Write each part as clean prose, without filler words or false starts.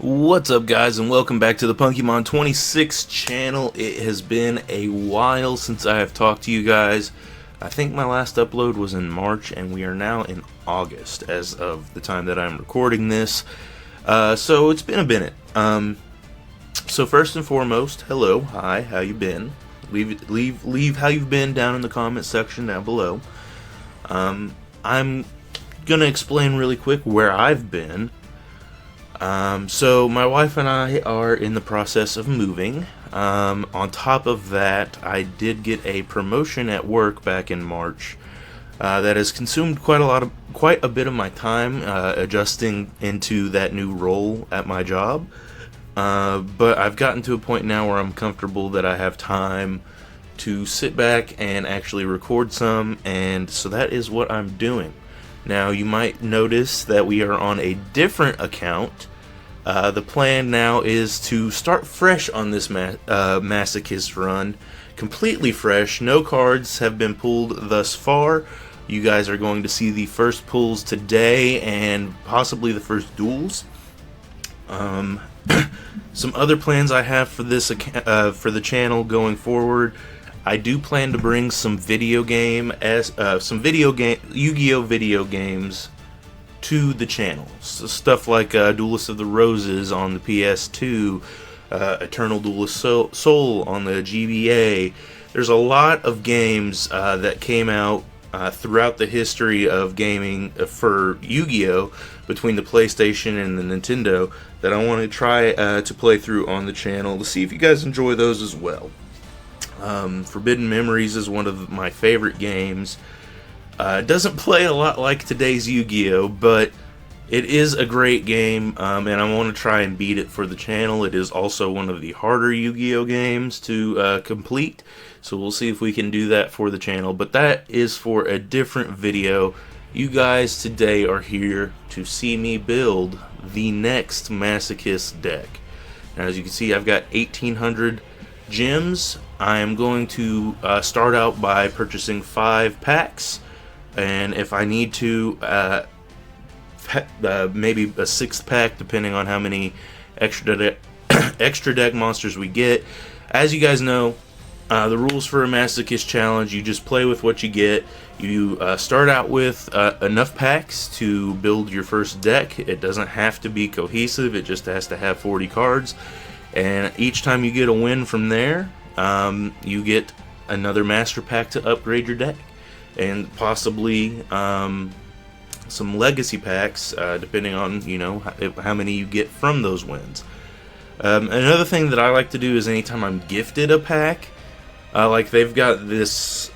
What's up, guys, and welcome back to the Pokemon 26 channel. It has been a while since I have talked to you guys. I think my last upload was in March, and we are now in August as of the time that I'm recording this. So it's been a minute. So first and foremost, hello, hi, how you been? Leave how you've been down in the comment section down below. I'm gonna explain really quick where I've been. So my wife and I are in the process of moving. On top of that, I did get a promotion at work back in March that has consumed quite a bit of my time adjusting into that new role at my job. But I've gotten to a point now where I'm comfortable that I have time to sit back and actually record some, and so that is what I'm doing. Now, you might notice that we are on a different account. The plan now is to start fresh on this Masochist run. Completely fresh. No cards have been pulled thus far. You guys are going to see the first pulls today and possibly the first duels. Some other plans I have for this for the channel going forward. I do plan to bring some Yu-Gi-Oh video games to the channel. So stuff like Duelist of the Roses on the PS2, Eternal Duelist Soul on the GBA. There's a lot of games that came out throughout the history of gaming for Yu-Gi-Oh between the PlayStation and the Nintendo that I want to try to play through on the channel to see if you guys enjoy those as well. Forbidden Memories is one of my favorite games. It doesn't play a lot like today's Yu-Gi-Oh, but it is a great game, and I want to try and beat it for the channel. It is also one of the harder Yu-Gi-Oh games to complete, so we'll see if we can do that for the channel, but that is for a different video. You guys today are here to see me build the next Masochist deck. Now, as you can see, I've got 1,800 gems. I am going to start out by purchasing 5 packs, and if I need to, maybe a 6th pack, depending on how many extra deck monsters we get. As you guys know, the rules for a Masochist challenge: you just play with what you get. You start out with enough packs to build your first deck. It doesn't have to be cohesive, it just has to have 40 cards. And each time you get a win from there, you get another master pack to upgrade your deck, and possibly some legacy packs, depending on how many you get from those wins. Another thing that I like to do is anytime I'm gifted a pack, like they've got this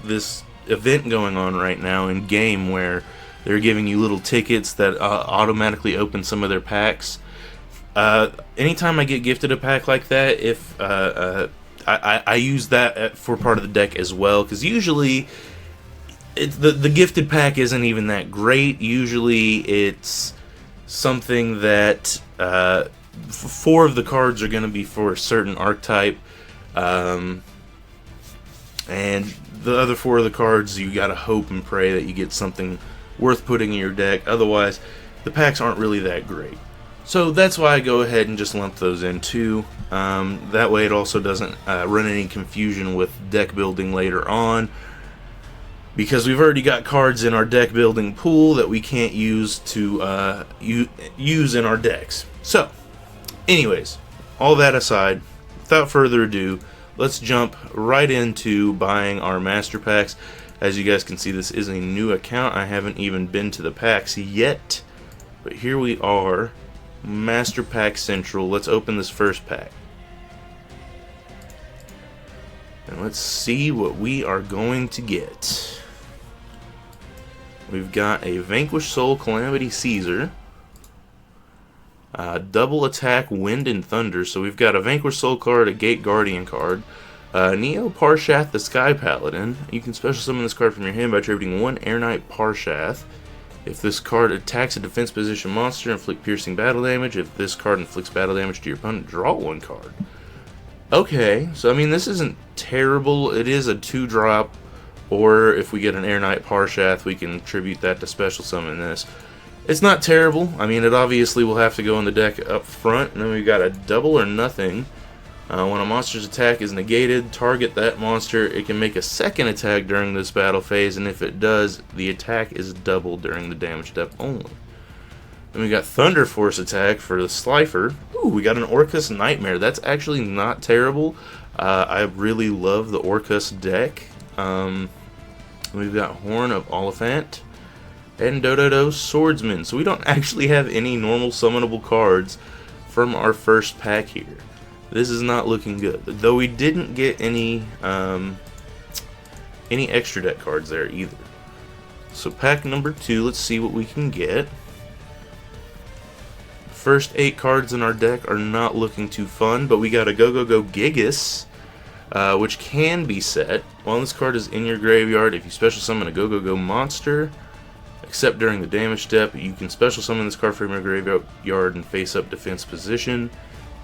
this event going on right now in game where they're giving you little tickets that automatically open some of their packs. Anytime I get gifted a pack like that, if I use that for part of the deck as well, because usually the gifted pack isn't even that great. Usually it's something that 4 of the cards are going to be for a certain archetype, and the other 4 of the cards you gotta hope and pray that you get something worth putting in your deck. Otherwise, the packs aren't really that great. So that's why I go ahead and just lump those in too. That way it also doesn't run any confusion with deck building later on, because we've already got cards in our deck building pool that we can't use to use in our decks. So, anyways, all that aside, without further ado, let's jump right into buying our master packs. As you guys can see, this is a new account. I haven't even been to the packs yet, but here we are. Master Pack Central. Let's open this first pack. And let's see what we are going to get. We've got a Vanquished Soul Calamity Caesar. Double attack Wind and Thunder. So we've got a Vanquished Soul card, a Gate Guardian card. Neo Parshath the Sky Paladin. You can special summon this card from your hand by attributing 1 Air Knight Parshath. If this card attacks a defense position monster, inflict piercing battle damage. If this card inflicts battle damage to your opponent, draw 1 card. Okay, so I mean, this isn't terrible. It is a 2-drop, or if we get an Air Knight Parshath, we can attribute that to special summon this. It's not terrible. I mean, it obviously will have to go in the deck up front. And then we've got a double or nothing. When a monster's attack is negated, target that monster. It can make a second attack during this battle phase, and if it does, the attack is doubled during the damage step only. Then we got Thunder Force attack for the Slifer. Ooh, we got an Orcus Nightmare. That's actually not terrible. I really love the Orcus deck. We've got Horn of Oliphant and Dododo Swordsman. So we don't actually have any normal summonable cards from our first pack here. This is not looking good. Though we didn't get any extra deck cards there either. So pack number 2, let's see what we can get. First 8 cards in our deck are not looking too fun, but we got a Go Gigas, which can be set. While this card is in your graveyard, if you special summon a Go monster, except during the damage step, you can special summon this card from your graveyard and face up defense position.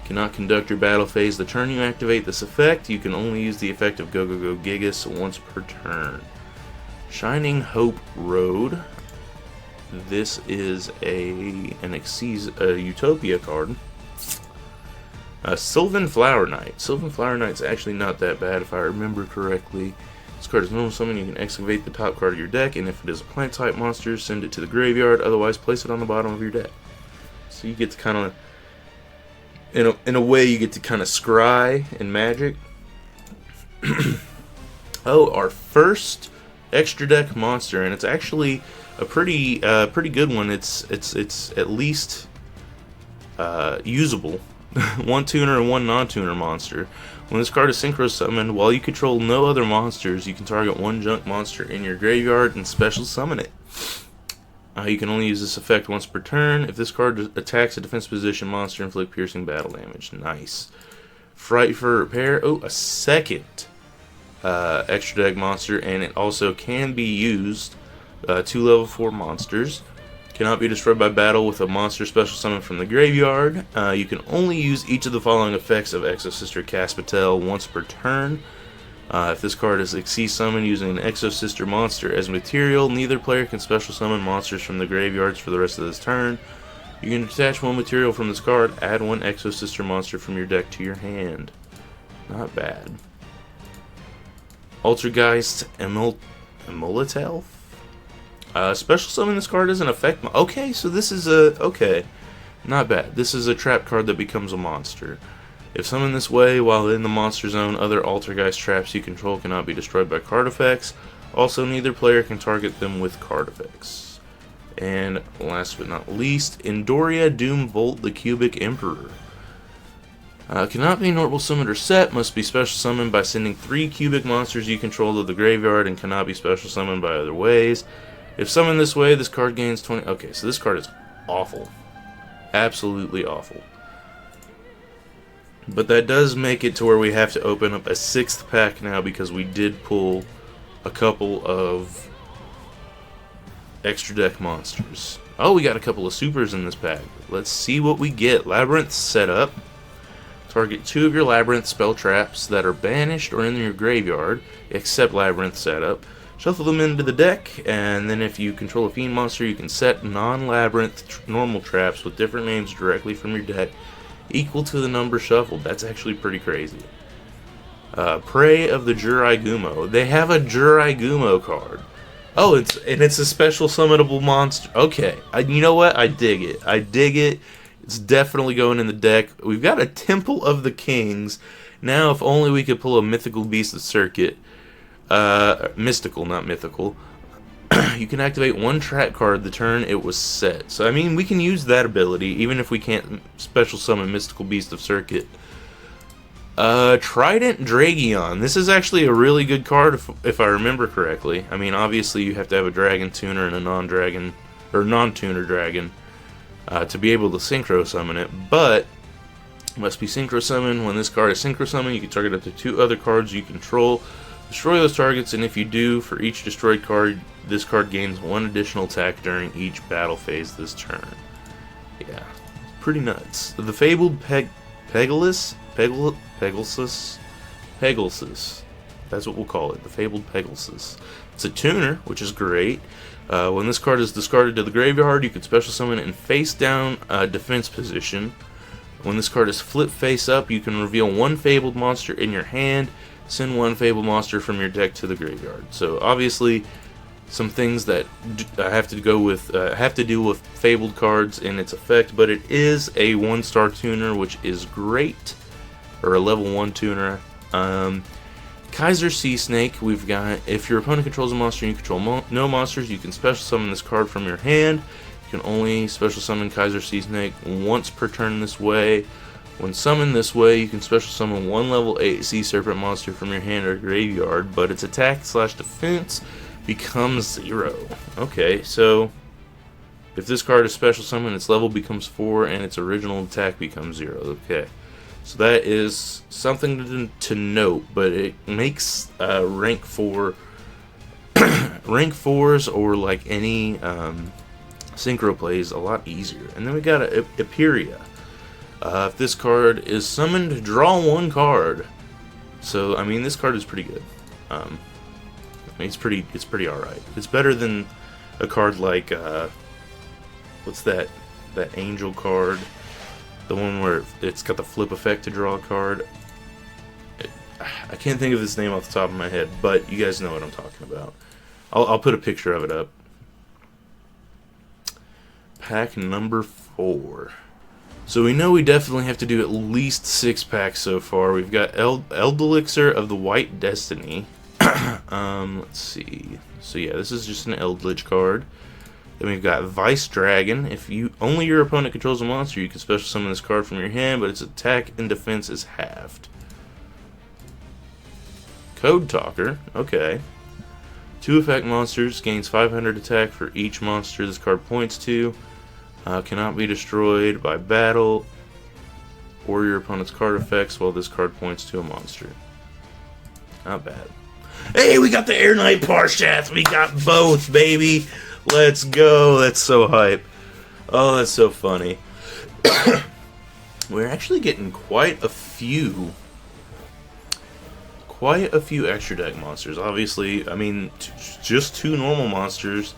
Cannot conduct your battle phase. The turn you activate this effect, you can only use the effect of Go Gigas once per turn. Shining Hope Road. This is a Utopia card. Sylvan Flower Knight. Sylvan Flower Knight's actually not that bad if I remember correctly. This card is normal summon. You can excavate the top card of your deck, and if it is a plant type monster, send it to the graveyard. Otherwise, place it on the bottom of your deck. So you get to kind of, in a way, you get to kind of scry in Magic. Oh, our first extra deck monster, and it's actually a pretty good one. It's at least usable. One tuner and one non-tuner monster. When this card is synchro summoned, while you control no other monsters, you can target one junk monster in your graveyard and special summon it. You can only use this effect once per turn. If this card attacks a defense position monster, inflict piercing battle damage. Nice. Fright for Repair. Oh, a second extra deck monster, and it also can be used. 2 level 4 monsters. Cannot be destroyed by battle with a monster special summon from the graveyard. You can only use each of the following effects of Exosister Caspitel once per turn. If this card is Xyz summoned using an Exosister monster as material, neither player can special summon monsters from the graveyards for the rest of this turn. You can detach one material from this card, add one Exosister monster from your deck to your hand. Not bad. Altergeist Emolitelf? Special summon this card as an effect. Okay, so this is okay. Not bad. This is a trap card that becomes a monster. If summoned this way while in the monster zone, other Altergeist traps you control cannot be destroyed by card effects. Also, neither player can target them with card effects. And last but not least, Endoria Doombolt the Cubic Emperor. Cannot be normal summoned or set, must be special summoned by sending 3 cubic monsters you control to the graveyard, and cannot be special summoned by other ways. If summoned this way, this card gains 20... Okay, so this card is awful. Absolutely awful. But that does make it to where we have to open up a 6th pack now, because we did pull a couple of extra deck monsters. Oh, we got a couple of supers in this pack. Let's see what we get. Labyrinth Setup. Target 2 of your Labyrinth spell traps that are banished or in your graveyard, except Labyrinth Setup. Shuffle them into the deck, and then if you control a Fiend monster, you can set non-Labyrinth normal traps with different names directly from your deck, equal to the number shuffled. That's actually pretty crazy. Prey of the Juraigumo. They have a Juraigumo card. Oh, it's a special summonable monster. Okay, you know what? I dig it. I dig it. It's definitely going in the deck. We've got a Temple of the Kings. Now, if only we could pull a Mythical Beast of Circuit. Mystical, not mythical. You can activate one trap card the turn it was set. So, I mean, we can use that ability, even if we can't special summon Mystical Beast of Circuit. Trident Dragion. This is actually a really good card, if I remember correctly. I mean, obviously, you have to have a Dragon Tuner and a non-Dragon, or non-Tuner Dragon, to be able to Synchro Summon it, but must be Synchro Summoned. When this card is Synchro Summoned, you can target up to 2 other cards you control. Destroy those targets, and if you do, for each destroyed card, this card gains 1 additional attack during each battle phase this turn. Yeah, pretty nuts. The Fabled Pegasus. That's what we'll call it, the Fabled Pegasus. It's a tuner, which is great. When this card is discarded to the graveyard, you can special summon it in face-down defense position. When this card is flipped face up, you can reveal one Fabled monster in your hand, send one Fabled monster from your deck to the graveyard. So obviously, some things that have to deal with Fabled cards in its effect, but it is a 1-star tuner, which is great, or a level 1 tuner. Kaiser Sea Snake, we've got, if your opponent controls a monster and you control no monsters, you can special summon this card from your hand. You can only special summon Kaiser Sea Snake once per turn this way. When summoned this way, you can special summon one level 8 Sea Serpent monster from your hand or graveyard, but its attack/defense becomes 0. Okay, so if this card is special summoned, its level becomes 4 and its original attack becomes 0. Okay. So that is something to note, but it makes rank 4, rank 4s or like any synchro plays a lot easier. And then we got a Eperia. If this card is summoned, draw 1 card. So I mean, this card is pretty good. I mean, it's pretty alright. It's better than a card like what's that angel card? The one where it's got the flip effect to draw a card. I can't think of this name off the top of my head, but you guys know what I'm talking about. I'll put a picture of it up. Pack number 4. So we know we definitely have to do at least 6 packs so far. We've got Eldelixir of the White Destiny. Let's see. So yeah, this is just an Eldritch card. Then we've got Vice Dragon. If only your opponent controls a monster, you can special summon this card from your hand, but its attack and defense is halved. Code Talker. Okay. 2 effect monsters, gains 500 attack for each monster this card points to. Cannot be destroyed by battle or your opponent's card effects while this card points to a monster. Not bad. Hey, we got the Air Knight Parshath. We got both, baby. Let's go. That's so hype. Oh, that's so funny. We're actually getting quite a few extra deck monsters. Obviously, I mean, just 2 normal monsters.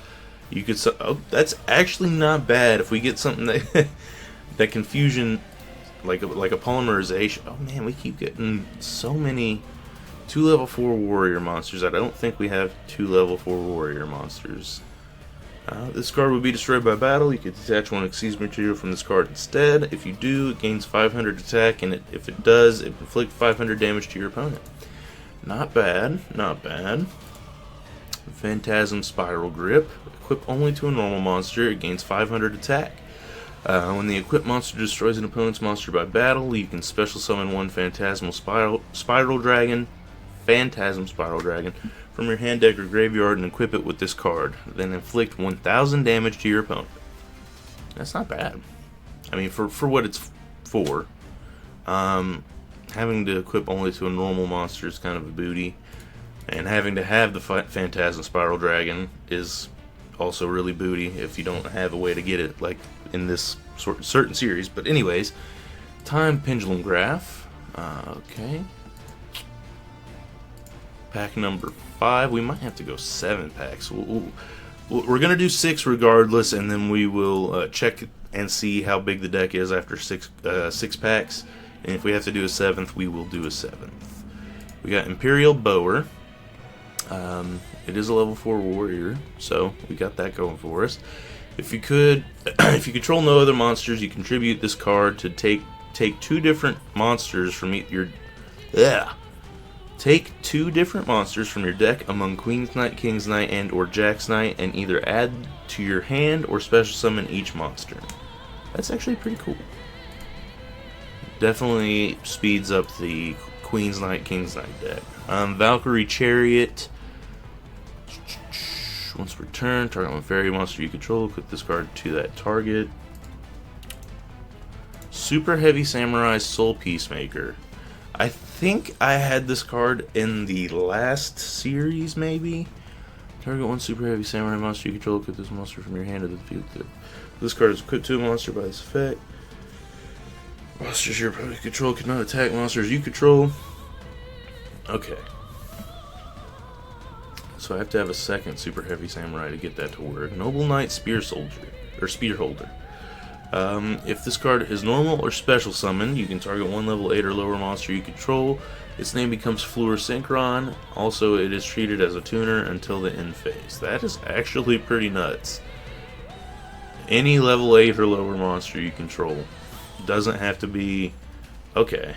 You could. Oh, that's actually not bad. If we get something that that confusion, like a polymerization. Oh man, we keep getting so many 2 level 4 warrior monsters. I don't think we have 2 level 4 warrior monsters. This card would be destroyed by battle. You could detach 1 Xyz material from this card instead. If you do, it gains 500 attack, and if it does, it inflicts 500 damage to your opponent. Not bad, not bad. Phantasm Spiral Grip. Equip only to a normal monster. It gains 500 attack. When the equipped monster destroys an opponent's monster by battle, you can special summon 1 Phantasm Spiral Dragon from your hand, deck, or graveyard and equip it with this card. Then inflict 1000 damage to your opponent. That's not bad. I mean, for what it's for. Having to equip only to a normal monster is kind of a booty. And having to have the Phantasm Spiral Dragon is also really booty if you don't have a way to get it, like in this certain series. But anyways, Time Pendulum Graph. Okay. Pack number 5. We might have to go 7 packs. We're going to do 6 regardless, and then we will check and see how big the deck is after 6 packs. And if we have to do a 7th, we will do a 7th. We got Imperial Bower. It is a level 4 warrior, so we got that going for us. If you control no other monsters, you contribute this card to take 2 different monsters from your... Take 2 different monsters from your deck among Queen's Knight, King's Knight, and or Jack's Knight, and either add to your hand or special summon each monster. That's actually pretty cool. Definitely speeds up the Queen's Knight, King's Knight deck. Valkyrie Chariot. Once returned, target one fairy monster you control. Put this card to that target. Super Heavy Samurai Soul Peacemaker. I think I had this card in the last series, maybe. Target 1 Super Heavy Samurai monster you control. Put this monster from your hand to the field. This card is equipped to a monster by this effect. Monsters your opponent control cannot attack monsters you control. Okay. so I have to have a second Super Heavy Samurai to get that to work. Noble Knight Spear Soldier, or Spear Holder. If this card is normal or special summoned, you can target one level 8 or lower monster you control. Its name becomes Fluor-Synchron. Also, it is treated as a tuner until the end phase. That is actually pretty nuts. Any level 8 or lower monster you control. Doesn't have to be... Okay.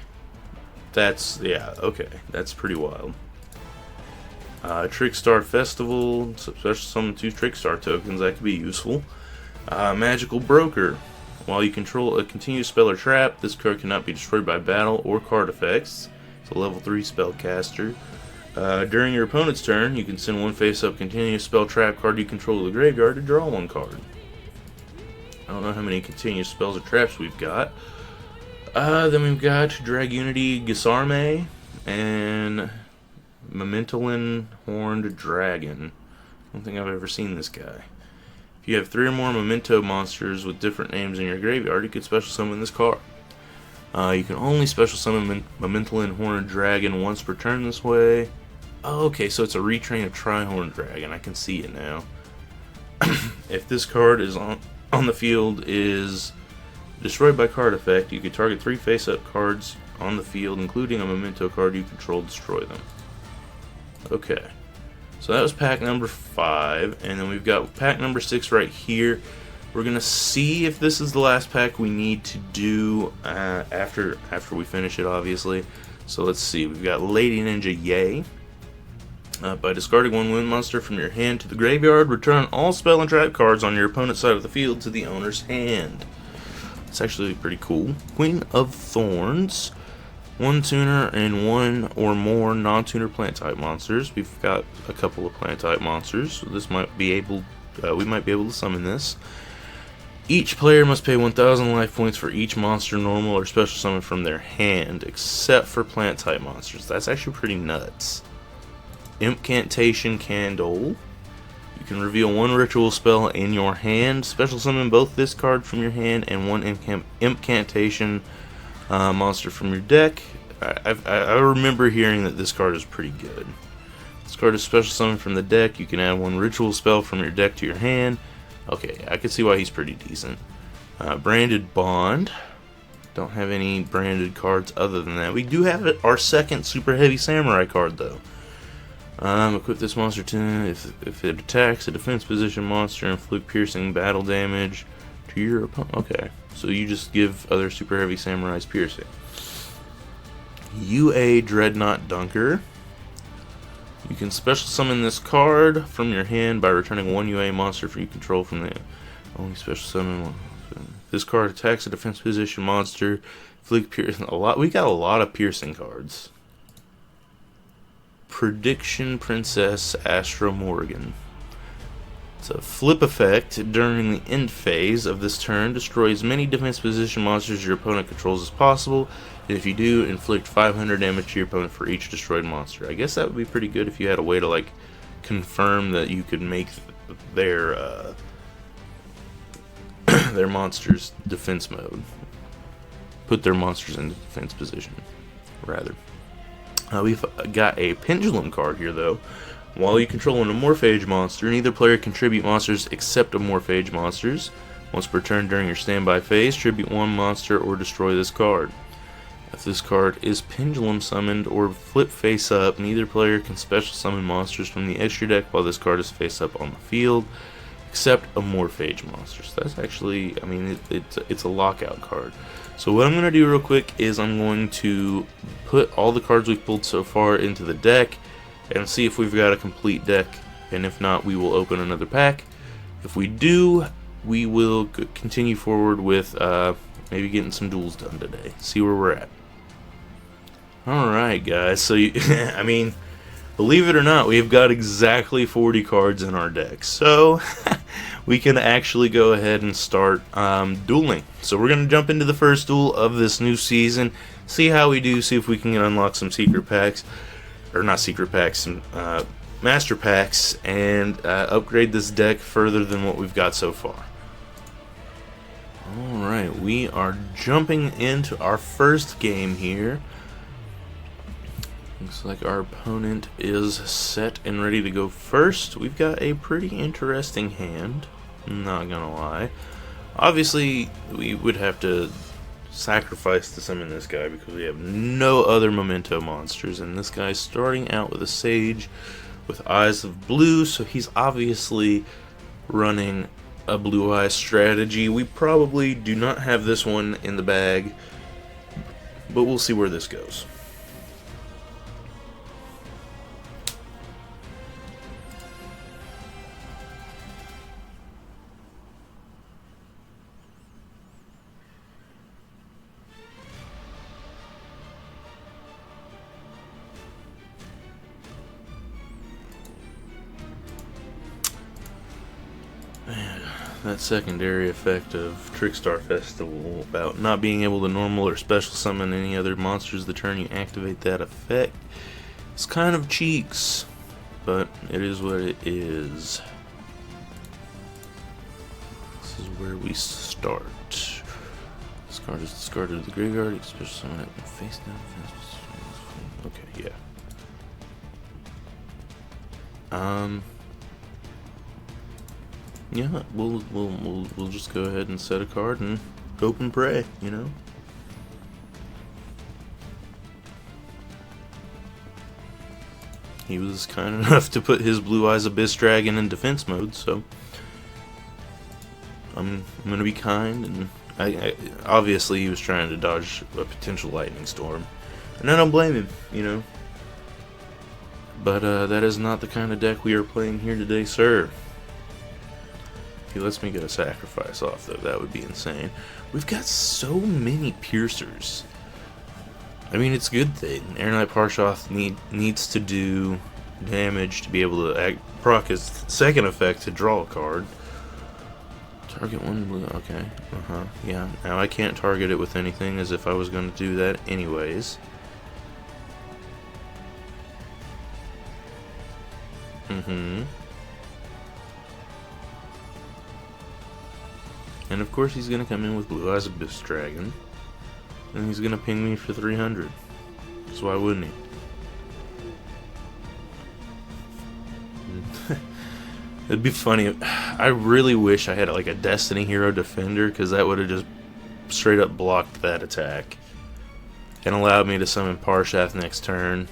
Yeah, okay. That's pretty wild. Trickstar Festival. Special summon 2 Trickstar tokens. That could be useful. Magical Broker. While you control a continuous spell or trap, this card cannot be destroyed by battle or card effects. It's a level 3 spellcaster. During your opponent's turn, you can send one face-up continuous spell trap card you control to the graveyard to draw one card. I don't know how many continuous spells or traps we've got. Then we've got Dragunity Gisarme and Momentolin Horned Dragon. I don't think I've ever seen this guy. If you have 3 or more Memento monsters with different names in your graveyard, you could special summon this card. You can only special summon Momentolin Horned Dragon once per turn this way. Oh, okay, so it's a retrain of Tri-Horned Dragon. I can see it now. If this card is on the field is destroyed by card effect, you can target 3 face-up cards on the field, including a Memento card you control, destroy them. Okay. So that was pack number 5, and then we've got pack number 6 right here. We're gonna see if this is the last pack we need to do after we finish it, obviously. So let's see. We've got Lady Ninja Yay. By discarding 1 wind monster from your hand to the graveyard, return all spell and trap cards on your opponent's side of the field to the owner's hand. It's actually pretty cool. Queen of Thorns. 1 tuner and 1 or more non-tuner plant type monsters. We've got a couple of plant type monsters, so this might be able, we might be able to summon this. Each player must pay 1,000 life points for each monster normal or special summon from their hand, except for plant type monsters. That's actually pretty nuts. Incantation Candle. You can reveal 1 ritual spell in your hand, special summon both this card from your hand and 1 incantation monster from your deck. I remember hearing that this card is pretty good. This card is special summoned from the deck. You can add 1 ritual spell from your deck to your hand. Okay, I can see why he's pretty decent. Branded Bond. Don't have any branded cards other than that. We do have our second Super Heavy Samurai card though. Equip this monster to, if it attacks a defense position monster, inflict piercing battle damage to your opponent. Okay, so you just give other Super Heavy Samurais piercing. UA Dreadnought Dunker. You can special summon this card from your hand by returning 1 UA monster you control from the only special summon one. This card attacks a defense position monster. Inflict piercing. We got a lot of piercing cards. Prediction Princess Astra Morgan. It's a flip effect. During the end phase of this turn, destroy as many defense position monsters your opponent controls as possible. And if you do, inflict 500 damage to your opponent for each destroyed monster. I guess that would be pretty good if you had a way to like confirm that you could make their their monsters defense mode. Put their monsters in defense position, rather. We've got a Pendulum card here, though. While you control an Amorphage monster, neither player can tribute monsters except Amorphage monsters. Once per turn during your standby phase, tribute 1 monster or destroy this card. If this card is Pendulum summoned or flip face up, neither player can special summon monsters from the extra deck while this card is face up on the field, except Amorphage monsters. That's actually, I mean, it's a lockout card. So what I'm going to do real quick is I'm going to put all the cards we've pulled so far into the deck and see if we've got a complete deck, and if not, we will open another pack. If we do, we will continue forward with maybe getting some duels done today. See where we're at. Alright guys, so I mean, believe it or not, we've got exactly 40 cards in our deck. So we can actually go ahead and start dueling. So we're going to jump into the first duel of this new season, see how we do, see if we can unlock some secret packs, or not secret packs, some master packs, and upgrade this deck further than what we've got so far. Alright, we are jumping into our first game here. Looks like our opponent is set and ready to go first. We've got a pretty interesting hand, not gonna lie. Obviously, we would have to sacrifice to summon this guy because we have no other memento monsters, and this guy's starting out with a Sage with Eyes of Blue, so he's obviously running a Blue Eye strategy. We probably do not have this one in the bag, but we'll see where this goes. That secondary effect of Trickstar Festival about not being able to normal or special summon any other monsters the turn you activate that effect, it's kind of cheeks, but it is what it is. This is where we start. This card is discarded to the graveyard, special summon it face down. Okay, yeah. Yeah, we'll just go ahead and set a card and hope and pray, you know. He was kind enough to put his Blue Eyes Abyss Dragon in defense mode, so I'm gonna be kind, and I obviously he was trying to dodge a potential lightning storm, and I don't blame him, you know. But that is not the kind of deck we are playing here today, sir. If he lets me get a sacrifice off, though, that would be insane. We've got so many piercers. I mean, it's a good thing. Air Knight Parshoth needs to do damage to be able to proc his second effect to draw a card. Target one blue. Okay. Yeah. Now I can't target it with anything, as if I was going to do that anyways. And of course he's going to come in with Blue Eyes Abyss Dragon. And he's going to ping me for 300. So why wouldn't he? It'd be funny. I really wish I had like a Destiny Hero Defender, because that would have just straight up blocked that attack. And allowed me to summon Parshath next turn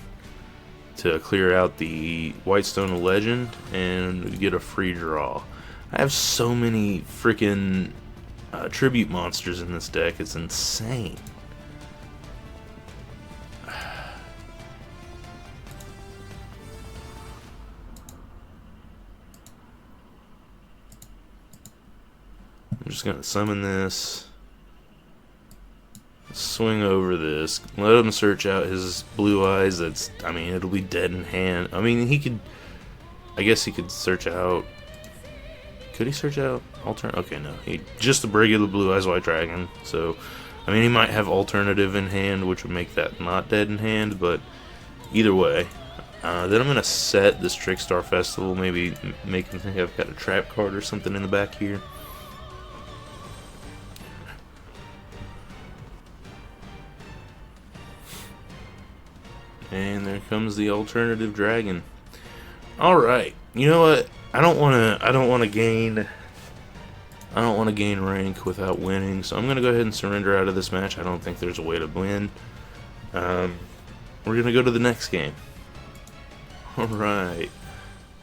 to clear out the Whitestone Legend and get a free draw. I have so many freaking tribute monsters in this deck, it's insane. I'm just gonna summon this, swing over this, let him search out his Blue Eyes. That's, I mean, it'll be dead in hand. I mean, he could, I guess he could search out. Could he search out alternate? Okay, no. He just the regular Blue Eyes White Dragon. So, I mean, he might have alternative in hand, which would make that not dead in hand. But either way, then I'm gonna set this Trickstar Festival. Maybe make him think I've got a trap card or something in the back here. And there comes the alternative dragon. All right, you know what? I don't want to gain rank without winning, so I'm gonna go ahead and surrender out of this match. I don't think there's a way to win. We're gonna go to the next game. All right,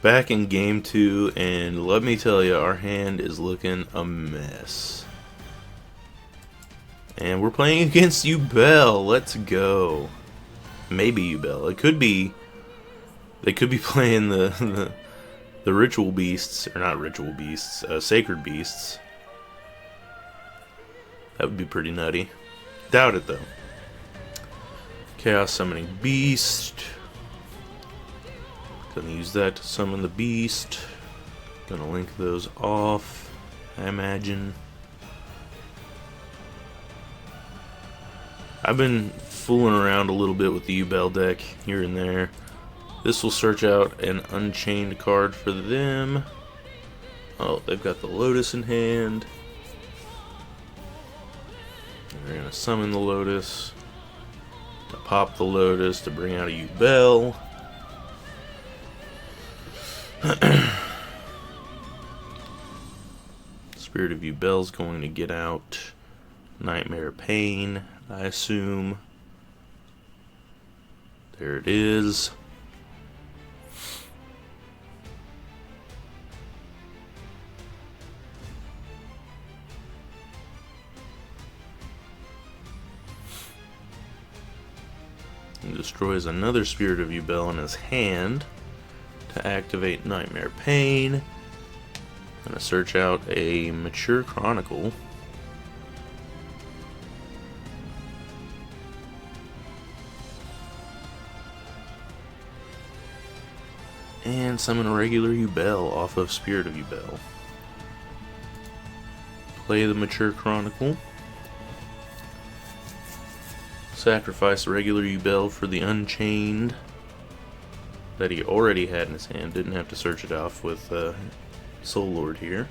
back in game 2, and let me tell you, our hand is looking a mess. And we're playing against Yugioh. Let's go. Maybe Yugioh. It could be. They could be playing the ritual beasts, or not ritual beasts, sacred beasts. That would be pretty nutty. Doubt it though. Chaos summoning beast. Gonna use that to summon the beast. Gonna link those off, I imagine. I've been fooling around a little bit with the Yugioh deck here and there. This will search out an Unchained card for them. Oh, they've got the Lotus in hand. They're going to summon the Lotus. to pop the Lotus to bring out a Yugioh. Spirit of Yugioh is going to get out Nightmare Pain, I assume. There it is. And destroys another Spirit of Yugioh in his hand to activate Nightmare Pain. I'm gonna search out a Mature Chronicle. And summon a regular Yugioh off of Spirit of Yugioh. Play the Mature Chronicle. Sacrifice a regular Yugioh for the Unchained that he already had in his hand. Didn't have to search it off with Soul Lord here.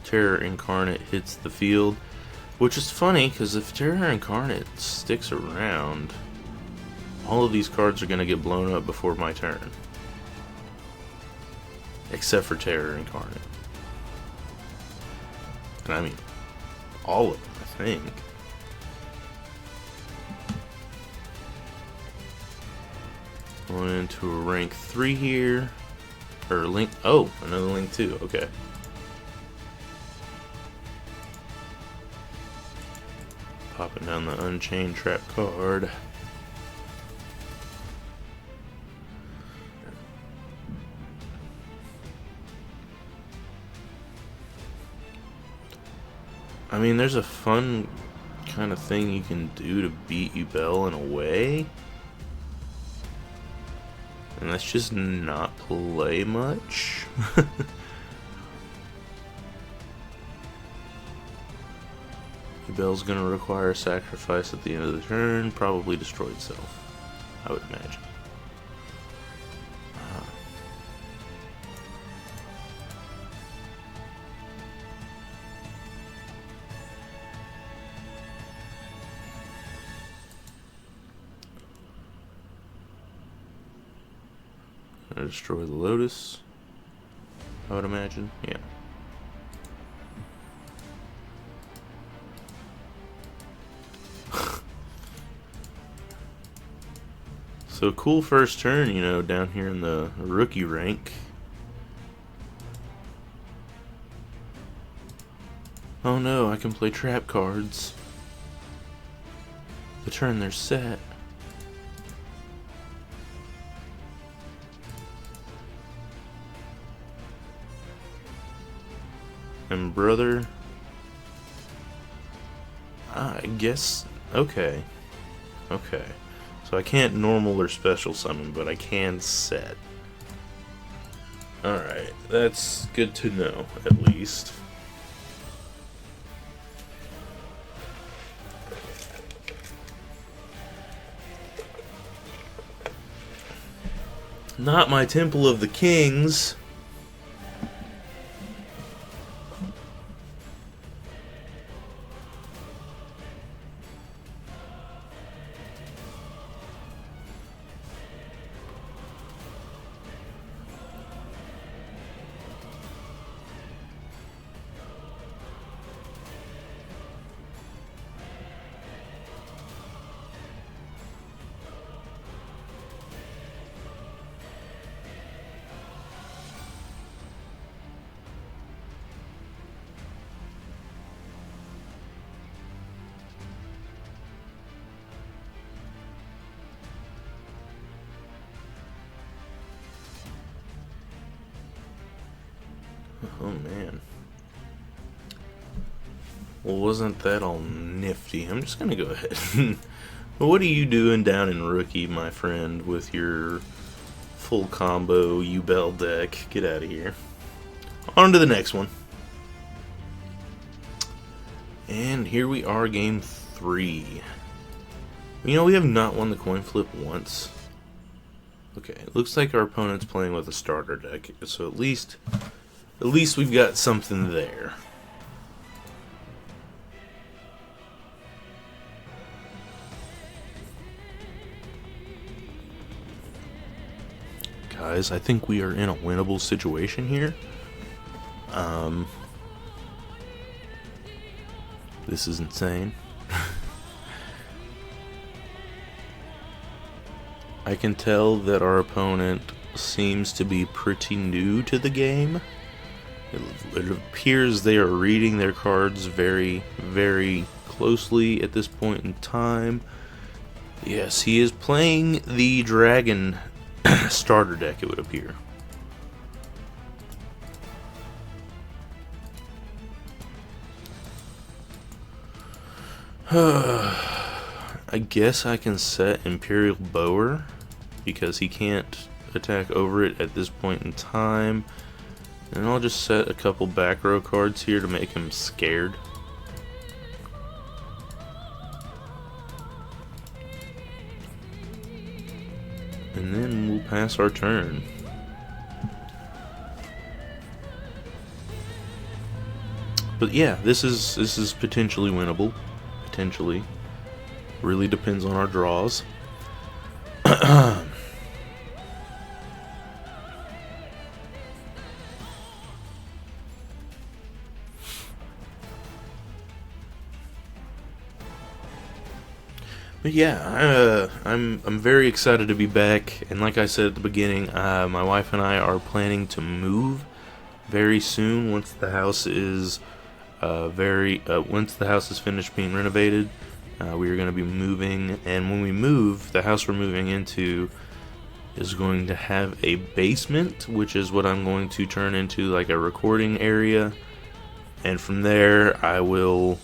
Terror Incarnate hits the field, which is funny because if Terror Incarnate sticks around, all of these cards are going to get blown up before my turn. Except for Terror Incarnate. And I mean, all of them, I think. Going into a rank 3 here. Or link. Oh, another link 2. Okay. Popping down the Unchained Trap card. I mean, there's a fun kind of thing you can do to beat Yugioh in a way. And that's just not play much. Yugioh's gonna require a sacrifice at the end of the turn, probably destroy itself, I would imagine. Gonna destroy the Lotus, I would imagine, yeah. So cool first turn, you know, down here in the rookie rank. Oh no, I can play trap cards. The turn they're set. And brother, I guess, okay. So I can't normal or special summon, but I can set. Alright, that's good to know, at least. Not my Temple of the Kings. Oh man. Well, wasn't that all nifty? I'm just gonna go ahead. What are you doing down in Rookie, my friend, with your full combo Yugioh deck? Get out of here. On to the next one. And here we are, game 3. You know, we have not won the coin flip once. Okay, it looks like our opponent's playing with a starter deck, so at least we've got something there. guys. I think we are in a winnable situation here. This is insane. I can tell that our opponent seems to be pretty new to the game. It appears they are reading their cards very, very closely at this point in time. Yes, he is playing the Dragon starter deck, it would appear. I guess I can set Imperial Bower because he can't attack over it at this point in time. And I'll just set a couple back row cards here to make him scared. And then we'll pass our turn. But yeah, this is potentially winnable. Potentially. Really depends on our draws. But yeah, I'm very excited to be back, and like I said at the beginning, my wife and I are planning to move very soon once the house is once the house is finished being renovated. We are going to be moving, and when we move, the house we're moving into is going to have a basement, which is what I'm going to turn into like a recording area, and from there I will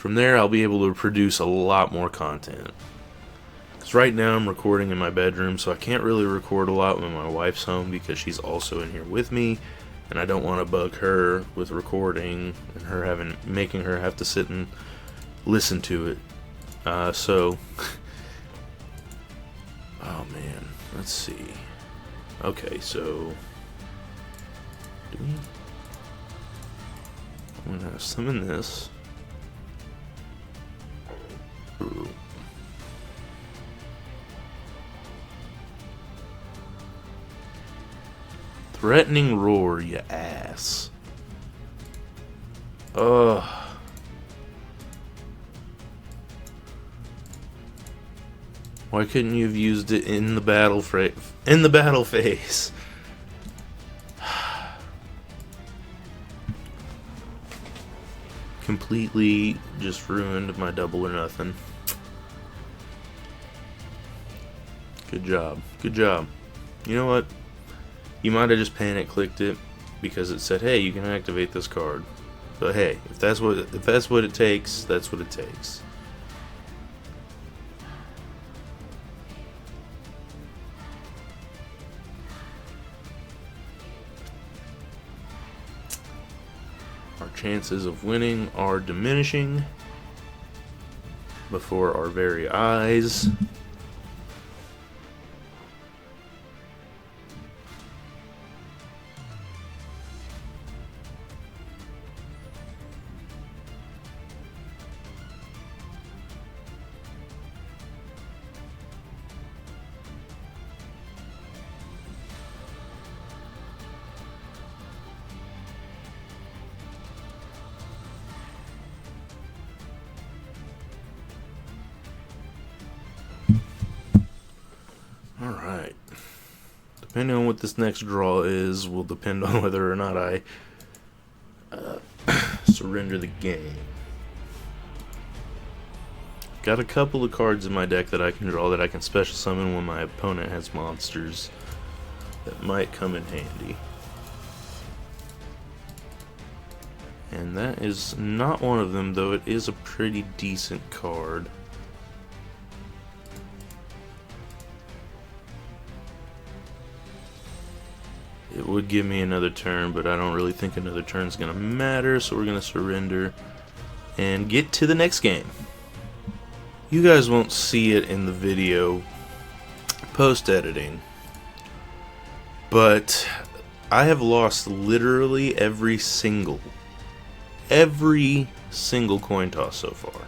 I'll be able to produce a lot more content. Because right now I'm recording in my bedroom, so I can't really record a lot when my wife's home because she's also in here with me, and I don't want to bug her with recording and her making her have to sit and listen to it. Oh man, let's see. Okay, so I'm gonna summon this. Ooh. Threatening Roar, you ass. Ugh. Why couldn't you have used it in the battle phase? Completely just ruined my double or nothing. Good job. Good job. You know what? You might have just panic clicked it because it said, "Hey, you can activate this card." But hey, if that's what it takes, that's what it takes. Our chances of winning are diminishing before our very eyes. Alright. Depending on what this next draw is, will depend on whether or not I surrender the game. Got a couple of cards in my deck that I can draw that I can special summon when my opponent has monsters that might come in handy. And that is not one of them, though it is a pretty decent card. It would give me another turn, but I don't really think another turn is going to matter, so we're going to surrender and get to the next game. You guys won't see it in the video post-editing, but I have lost literally every single coin toss so far.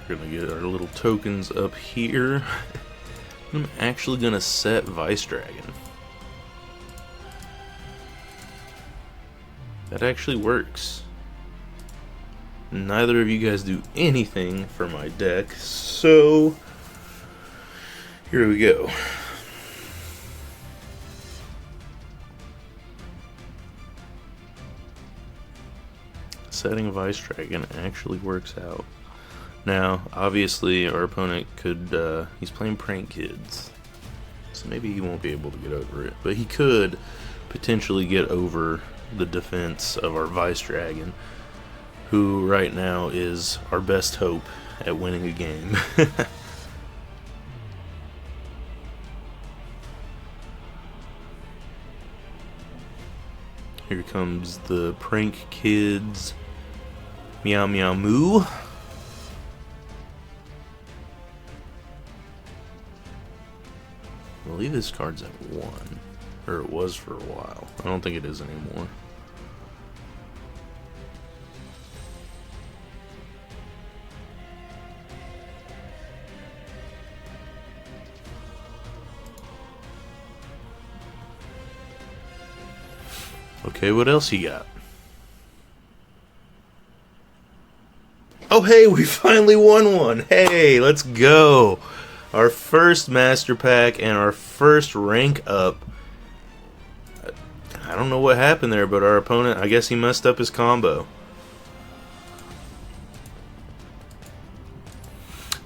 We're gonna get our little tokens up here. I'm actually gonna set Vice Dragon. That actually works. Neither of you guys do anything for my deck, so here we go. Setting Vice Dragon actually works out. Now, obviously, our opponent could, he's playing Prank Kids, so maybe he won't be able to get over it, but he could potentially get over the defense of our Vice Dragon, who right now is our best hope at winning a game. Here comes the Prank Kids. Meow Meow Moo. I believe this card's at 1. Or it was for a while. I don't think it is anymore. Okay, what else you got? Oh hey, we finally won one! Hey, let's go! Our first Master Pack and our first rank up. I don't know what happened there, but our opponent, I guess he messed up his combo.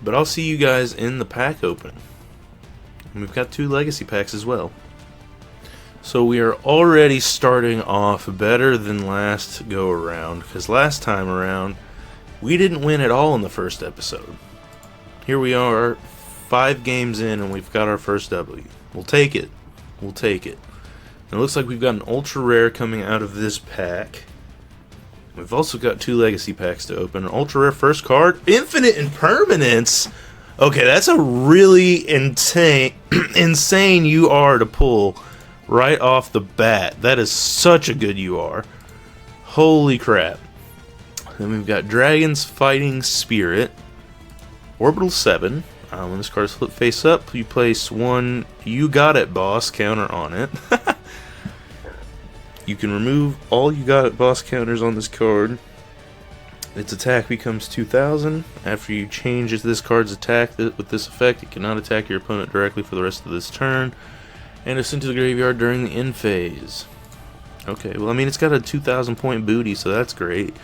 But I'll see you guys in the pack opening. And we've got 2 legacy packs as well. So we are already starting off better than last go around, because last time around we didn't win at all in the first episode. Here we are, 5 games in, and we've got our first W. We'll take it. We'll take it. And it looks like we've got an ultra rare coming out of this pack. We've also got 2 legacy packs to open. An ultra rare first card, Infinite Impermanence. Okay, that's a really insane UR to pull right off the bat. That is such a good UR. Holy crap. Then we've got Dragon's Fighting Spirit. Orbital 7. When this card is flipped face up, you place 1 You Got It Boss counter on it. You can remove all You Got It Boss counters on this card. Its attack becomes 2,000. After you change this card's attack with this effect, it cannot attack your opponent directly for the rest of this turn. And it's sent to the graveyard during the end phase. Okay, well, I mean, it's got a 2,000 point booty, so that's great.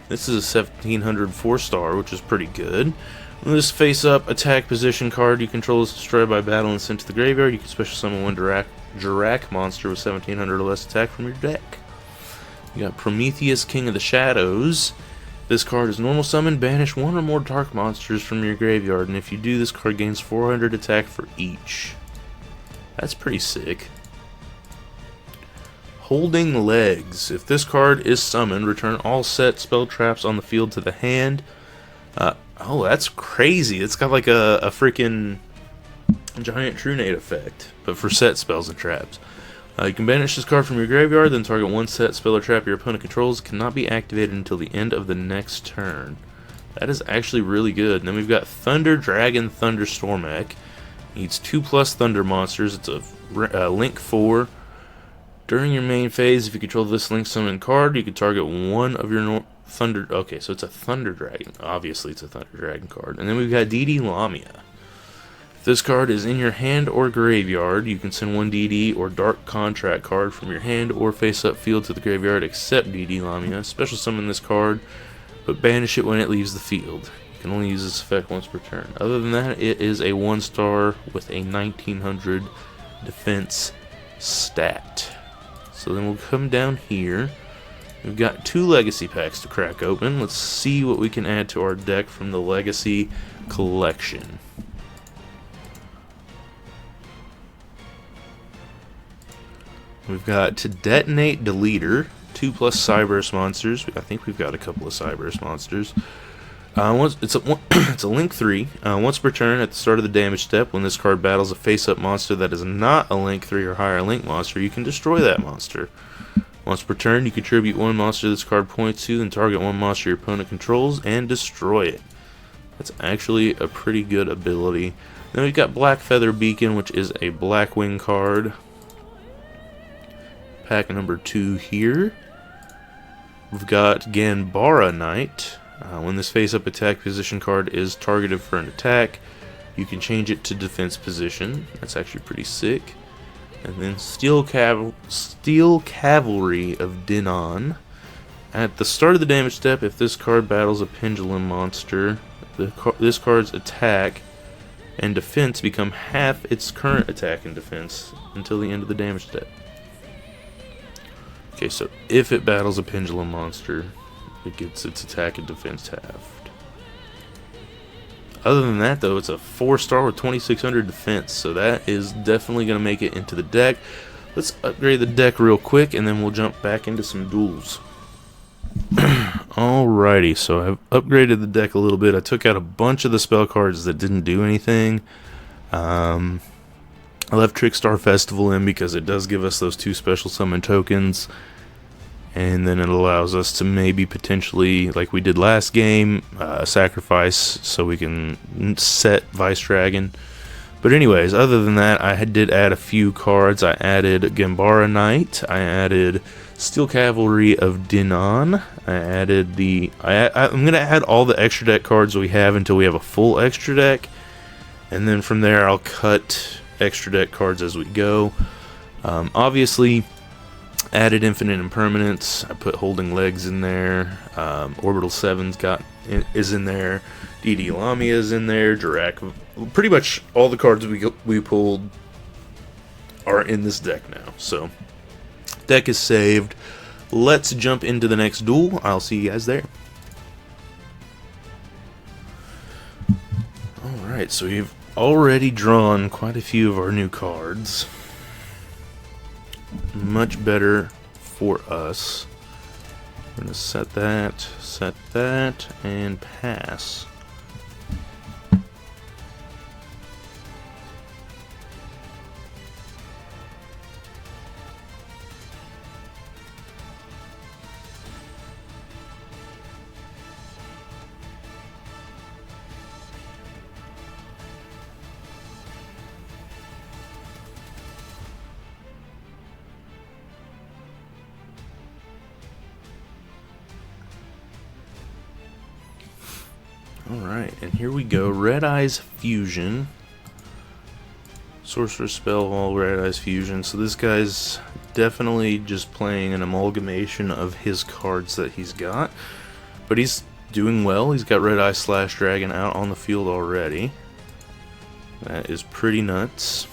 This is a 1,700 4-star, which is pretty good. When this face-up attack position card you control is destroyed by battle and sent to the graveyard, you can special summon 1 Dirac monster with 1,700 or less attack from your deck. You got Prometheus, King of the Shadows. This card is normal summon, banish 1 or more dark monsters from your graveyard, and if you do, this card gains 400 attack for each. That's pretty sick. Holding Legs. If this card is summoned, return all set spell traps on the field to the hand. Oh, that's crazy. It's got like a freaking giant Trunade effect, but for set spells and traps. You can banish this card from your graveyard, then target 1 set spell or trap your opponent controls. It cannot be activated until the end of the next turn. That is actually really good. And then we've got Thunder Dragon Thunderstorm Mech. Needs 2+ Thunder monsters. It's a Link 4. During your main phase, if you control this Link summon card, you can target 1 of your Thunder... Okay, so it's a Thunder Dragon. Obviously, it's a Thunder Dragon card. And then we've got DD Lamia. If this card is in your hand or graveyard, you can send 1 DD or Dark Contract card from your hand or face-up field to the graveyard except DD Lamia. Special summon this card, but banish it when it leaves the field. You can only use this effect once per turn. Other than that, it is a 1-star with a 1900 defense stat. So then we'll come down here. We've got 2 legacy packs to crack open. Let's see what we can add to our deck from the legacy collection. We've got to Detonate Deleter, 2+ Cyberse monsters. I think we've got a couple of Cyberse monsters. It's a Link 3. Once per turn, at the start of the damage step, when this card battles a face-up monster that is not a Link 3 or higher Link monster, you can destroy that monster. Once per turn, you contribute 1 monster this card points to, then target 1 monster your opponent controls and destroy it. That's actually a pretty good ability. Then we've got Black Feather Beacon, which is a Blackwing card. Pack number 2 here. We've got Ganbara Knight. When this face-up attack position card is targeted for an attack, you can change it to defense position. That's actually pretty sick. And then Steel Cavalry of Dinon. At the start of the damage step, if this card battles a pendulum monster, this card's attack and defense become half its current attack and defense until the end of the damage step. Okay, so if it battles a pendulum monster, it gets its attack and defense halved. Other than that, though, it's a 4-star with 2600 defense, so that is definitely going to make it into the deck. Let's upgrade the deck real quick, and then we'll jump back into some duels. Alrighty, so I've upgraded the deck a little bit. I took out a bunch of the spell cards that didn't do anything. I left Trickstar Festival in because it does give us those 2 special summon tokens. And then it allows us to maybe potentially, like we did last game, sacrifice so we can set Vice Dragon. But anyways, other than that, I did add a few cards. I added Ganbara Knight. I added Steel Cavalry of Dinon. I added I'm going to add all the extra deck cards we have until we have a full extra deck. And then from there, I'll cut extra deck cards as we go. Obviously, added Infinite Impermanence. I put Holding Legs in there. Orbital 7's is in there. DD Lamia is in there. Dirac. Pretty much all the cards we pulled are in this deck now. So, deck is saved. Let's jump into the next duel. I'll see you guys there. Alright, so we've already drawn quite a few of our new cards. Much better for us. We're going to set that, and pass. Alright, and here we go. Red Eyes Fusion. Sorcerer Spell of all Red Eyes Fusion. So this guy's definitely just playing an amalgamation of his cards that he's got. But he's doing well. He's got Red Eye Slash Dragon out on the field already. That is pretty nuts.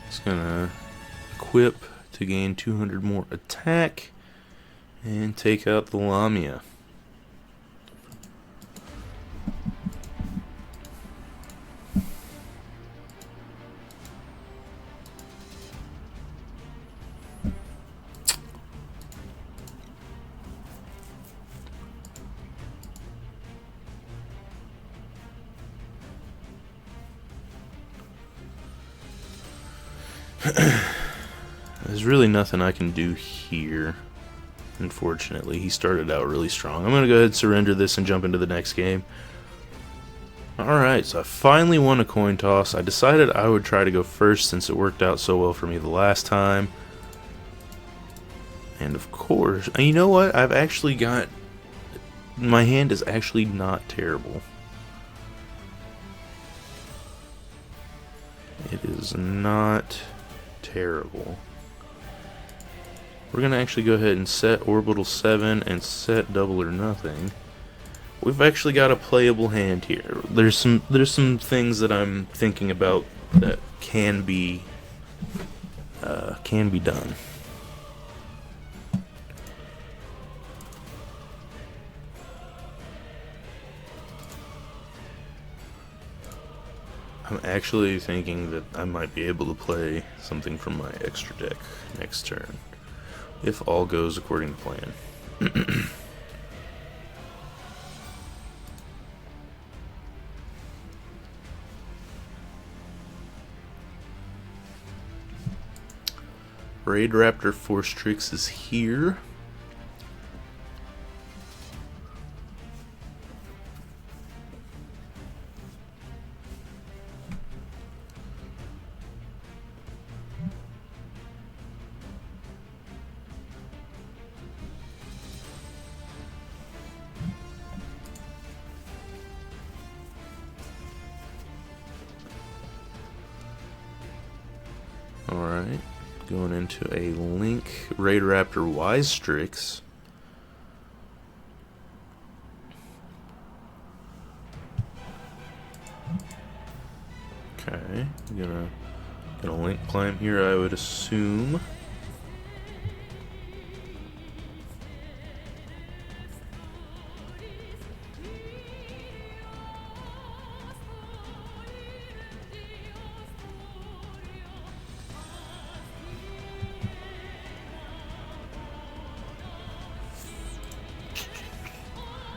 He's gonna equip to gain 200 more attack and take out the Lamia. There's really nothing I can do here, unfortunately. He started out really strong. I'm going to go ahead and surrender this and jump into the next game. Alright, so I finally won a coin toss. I decided I would try to go first since it worked out so well for me the last time. And of course, you know what? I've actually got... My hand is actually not terrible. It is not terrible. We're going to actually go ahead and set Orbital 7 and set Double or Nothing. We've actually got a playable hand here. There's some things that I'm thinking about that can be done. I'm actually thinking that I might be able to play something from my extra deck next turn, if all goes according to plan. Raid Raptor Force Tricks is here. Alright, going into a Link Raid Raptor Wise Strix. Okay, gonna Link climb here, I would assume.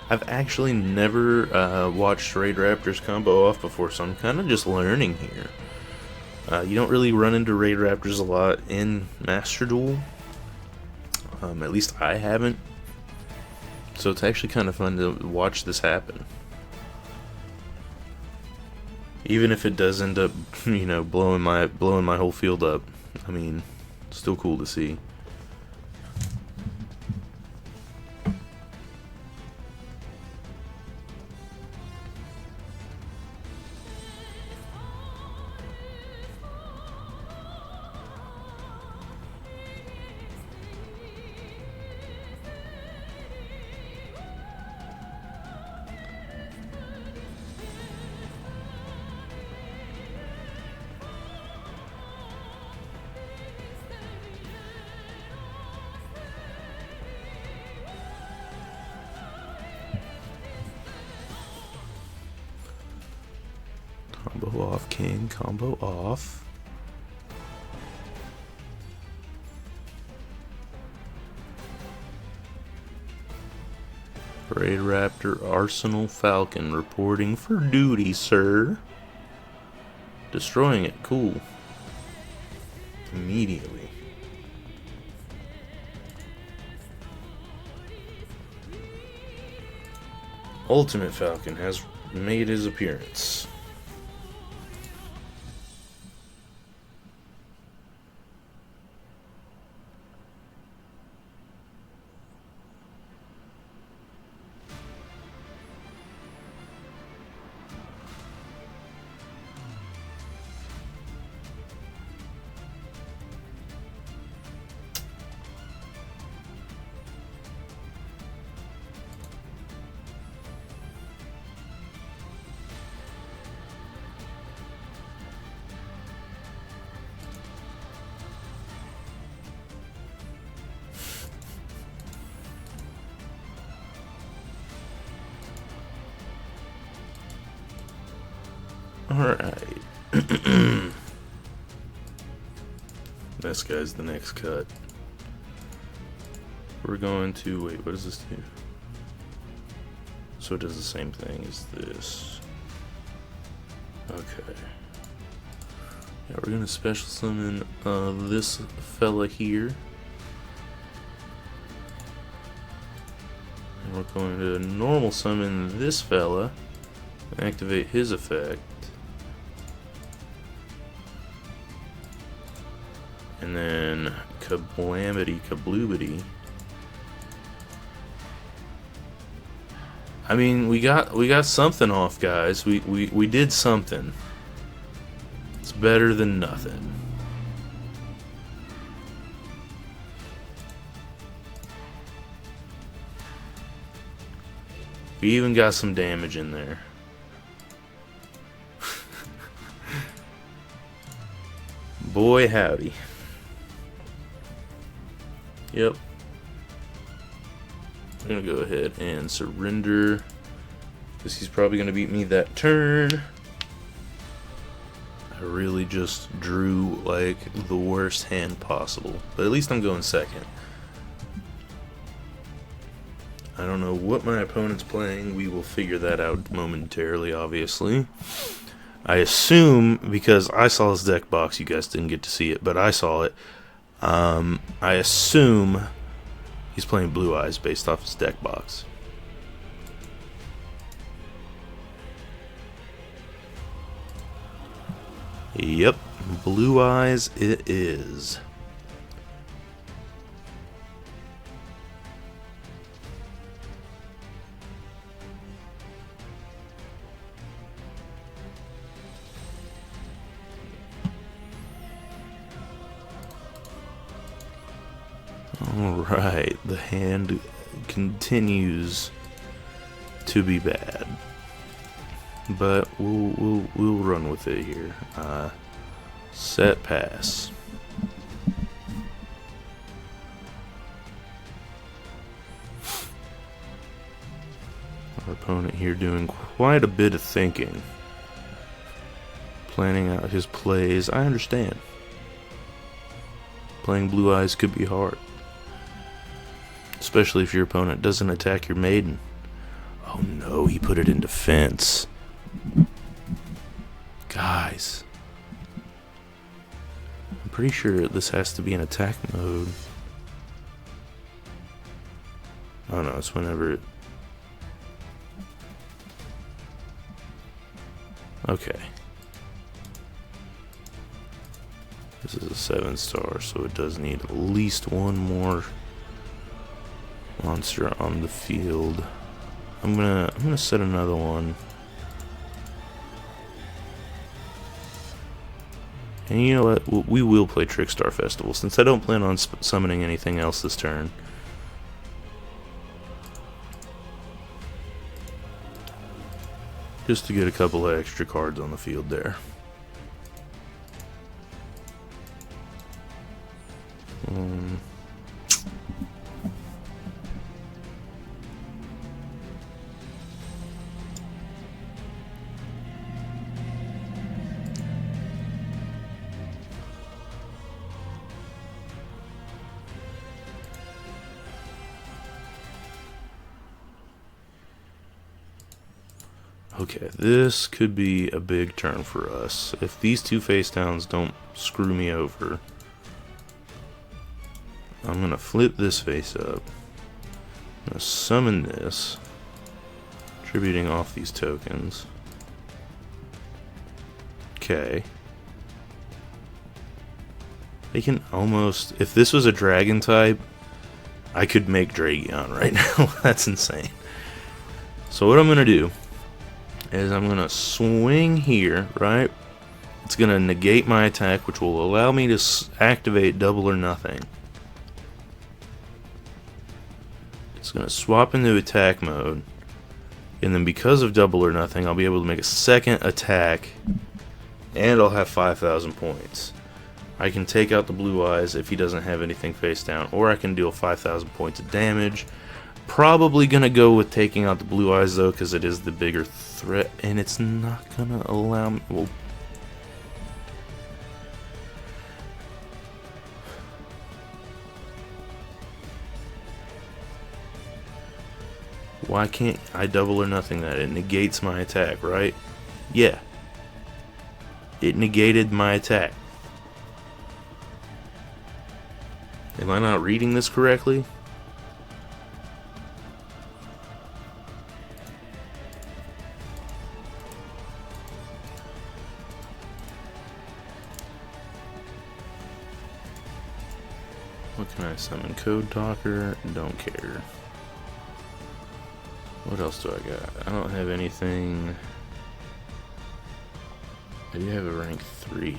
I've actually never watched Raid Raptors combo off before, so I'm kind of just learning here. You don't really run into Raid Raptors a lot in Master Duel. At least I haven't. So it's actually kind of fun to watch this happen. Even if it does end up, you know, blowing my whole field up. I mean, still cool to see. Combo off, King. Combo off. Raid Raptor Arsenal Falcon reporting for duty, sir. Destroying it. Cool. Immediately. Ultimate Falcon has made his appearance. Alright. This guy's the next cut. We're going to... Wait, what does this do? So it does the same thing as this. Okay. Yeah, we're gonna special summon this fella here. And we're going to normal summon this fella and activate his effect. And then Kablamity Kabloobity. I mean, we got something off, guys. We did something. It's better than nothing. We even got some damage in there. Boy howdy. Yep. I'm gonna go ahead and surrender, because he's probably gonna beat me that turn. I really just drew like the worst hand possible, but at least I'm going second. I don't know what my opponent's playing. We will figure that out momentarily, obviously. I assume, because I saw his deck box, you guys didn't get to see it, but I saw it. I assume he's playing Blue Eyes based off his deck box. Yep, Blue Eyes it is. Alright, the hand continues to be bad. But we'll run with it here. Set pass. Our opponent here doing quite a bit of thinking. Planning out his plays. I understand. Playing Blue Eyes could be hard. Especially if your opponent doesn't attack your maiden. Oh no, he put it in defense. Guys. I'm pretty sure this has to be in attack mode. Oh no, it's whenever... Okay. This is a 7-star, so it does need at least one more monster on the field. I'm gonna set another one. And you know what? We will play Trickstar Festival since I don't plan on summoning anything else this turn. Just to get a couple of extra cards on the field there. Okay, this could be a big turn for us. If these two face downs don't screw me over, I'm gonna flip this face up. I'm gonna summon this, attributing off these tokens. Okay. They can almost, if this was a dragon type, I could make Dragion right now. That's insane. So what I'm gonna do is I'm gonna swing here, right? It's gonna negate my attack, which will allow me to activate double or nothing. It's gonna swap into attack mode, and then because of double or nothing, I'll be able to make a second attack, and I'll have 5,000 points. I can take out the Blue Eyes if he doesn't have anything face down, or I can deal 5,000 points of damage. Probably gonna go with taking out the Blue Eyes though, because it is the bigger threat, and it's not gonna allow me. Well, why can't I double or nothing that? It negates my attack, right? Yeah. It negated my attack. Am I not reading this correctly? What can I summon? Code Talker? Don't care. What else do I got? I don't have anything. I do have a rank 3,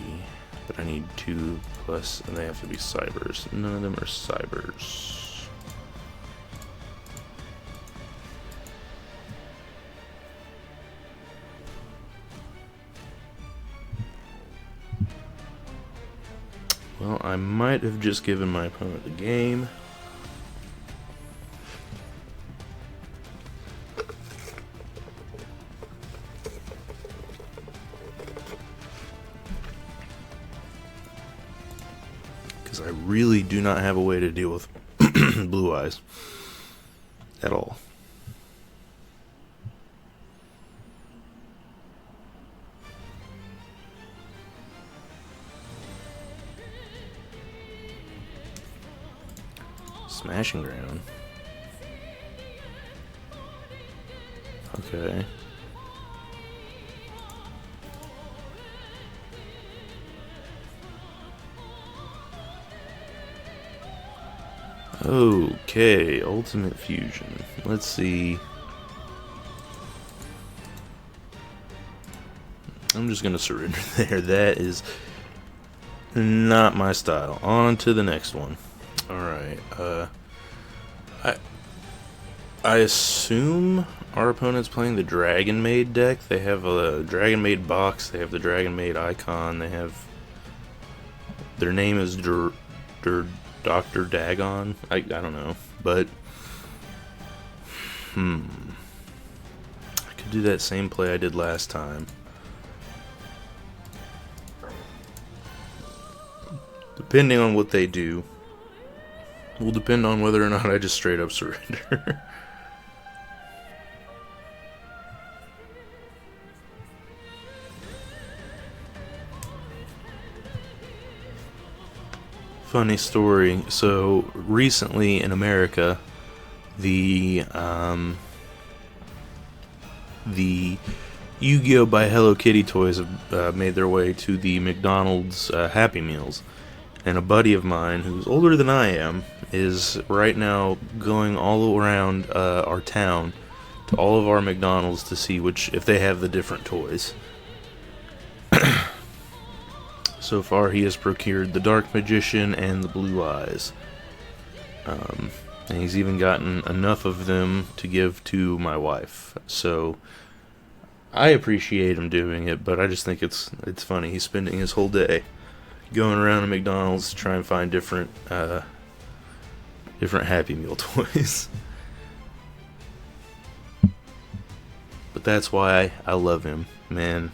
but I need 2 plus, and they have to be cybers. None of them are cybers. Well, I might have just given my opponent the game. Because I really do not have a way to deal with Blue Eyes at all. Smashing ground. Okay. Okay, Ultimate Fusion. Let's see. I'm just gonna surrender there. That is not my style. On to the next one. Alright, I assume our opponent's playing the Dragon Maid deck. They have a Dragon Maid box, they have the Dragon Maid icon, they have... Their name is Dr. Dagon. I don't know, but... I could do that same play I did last time. Depending on what they do, will depend on whether or not I just straight up surrender. Funny story. So recently in America, the Yugioh by Hello Kitty toys have made their way to the McDonald's Happy Meals. And a buddy of mine, who's older than I am, is right now going all around our town to all of our McDonald's to see if they have the different toys. So far, he has procured the Dark Magician and the Blue Eyes. And he's even gotten enough of them to give to my wife. So I appreciate him doing it, but I just think it's funny. He's spending his whole day going around to McDonald's to try and find different Happy Meal toys. But that's why I love him, man.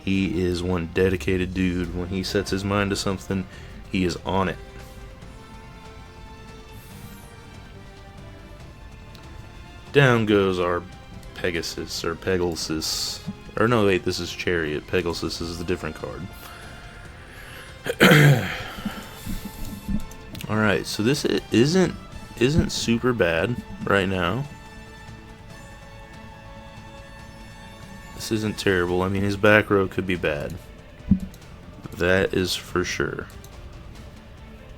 He is one dedicated dude. When he sets his mind to something, he is on it. Down goes our Pegasus, or Pegasus. Or no, wait, this is Chariot. Pegasus is a different card. Alright, so this isn't super bad right now. This isn't terrible. I mean, his back row could be bad. That is for sure.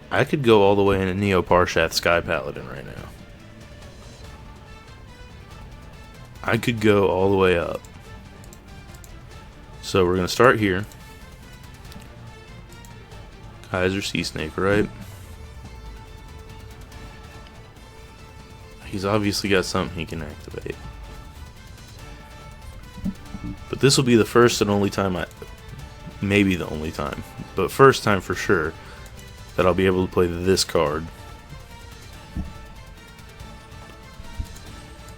I could go all the way into Neo Parshath Sky Paladin right now. I could go all the way up. So we're going to start here. Kaiser Sea Snake, right? He's obviously got something he can activate. But this will be the first and only time maybe the only time, but first time for sure, that I'll be able to play this card.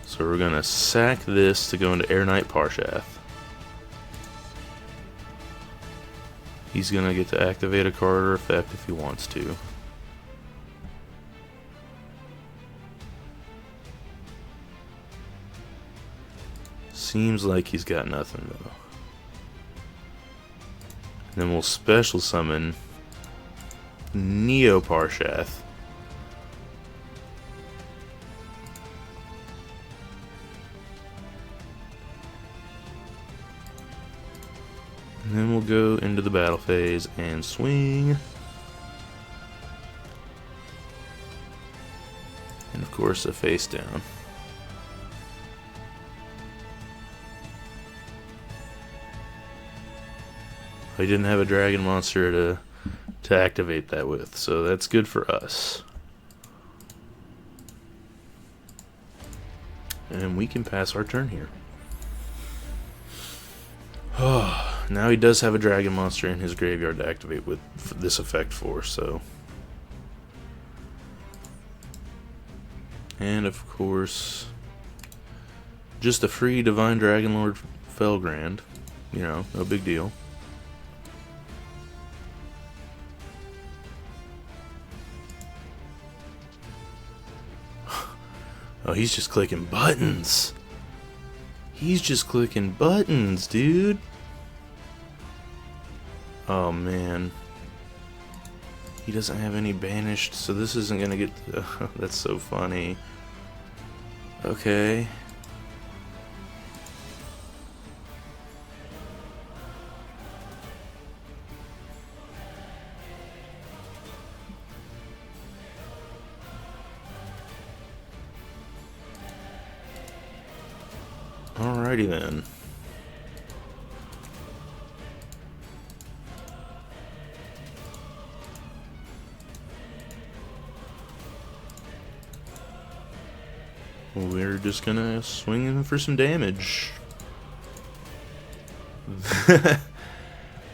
So we're gonna sack this to go into Air Knight Parshath. He's gonna get to activate a card or effect if he wants to. Seems like he's got nothing though. And then we'll special summon Neo Parshath. And then we'll go into the battle phase and swing. And of course a face down. He didn't have a dragon monster to activate that with, so that's good for us. And we can pass our turn here. Now he does have a dragon monster in his graveyard to activate with this effect for, so. And of course, just a free Divine Dragon Lord Felgrand. You know, no big deal. Oh, he's just clicking buttons. He's just clicking buttons, dude. Oh, man. He doesn't have any banished, so this isn't gonna get... that's so funny. Okay. Alrighty then. We're just gonna swing him for some damage.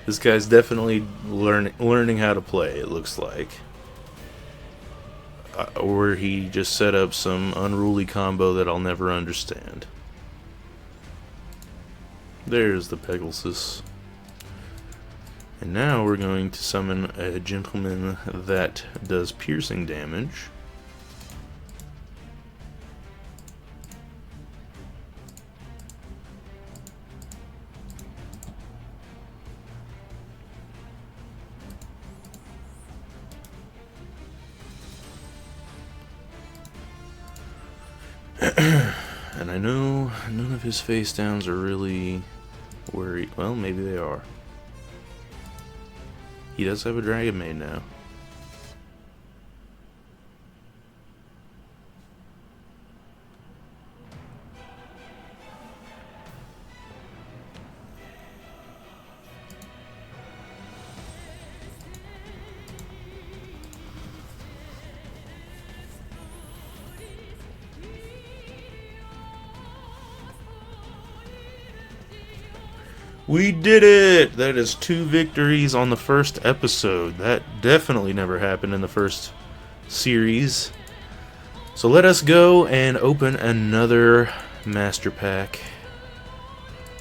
This guy's definitely learning how to play, it looks like. Or he just set up some unruly combo that I'll never understand. There's the Pegasus. And now we're going to summon a gentleman that does piercing damage. And I know none of his face downs are really worried. Well, maybe they are. He does have a Dragon Maid now. We did it! That is 2 victories on the first episode. That definitely never happened in the first series. So let us go and open another Master Pack.